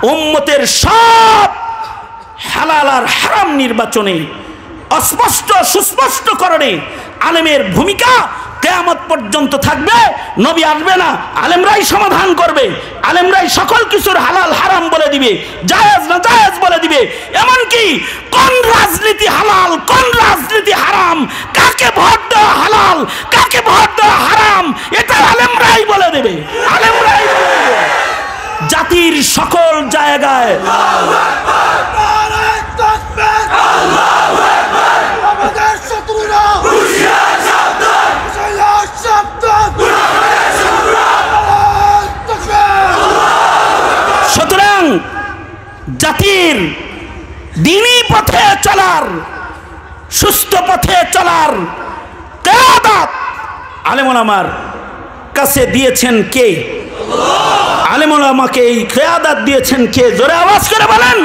উম্মতের সব হালাল আর হারাম নির্বাচনে অস্পষ্ট সুস্পষ্টকরণে আলেমের ভূমিকা কিয়ামত পর্যন্ত থাকবে। নবী আসবে না, আলেমরাই সমাধান করবে, আলেমরাই সকল কিছুর হালাল হারাম বলে দিবে, জায়েজ না জায়েজ বলে দিবে। এমনকি কোন রাজনীতি হালাল কোন রাজনীতি হারাম, কাকে ভোট দেওয়া হালাল কাকে ভোট দেওয়া হারাম, এটা আলেমরাই বলে দেবে, আলেমরাই বলে দেবে। জাতির সকল জায়গায় সুতরাং জাতির দ্বীনি পথে চলার, সুস্থ পথে চলার কিয়াদত আলেম ওলামার কাছে দিয়েছেন কে? আলেম ওলামাকে এই কিয়াদত দিয়েছেন কে? জোরে আওয়াজ করে বলেন।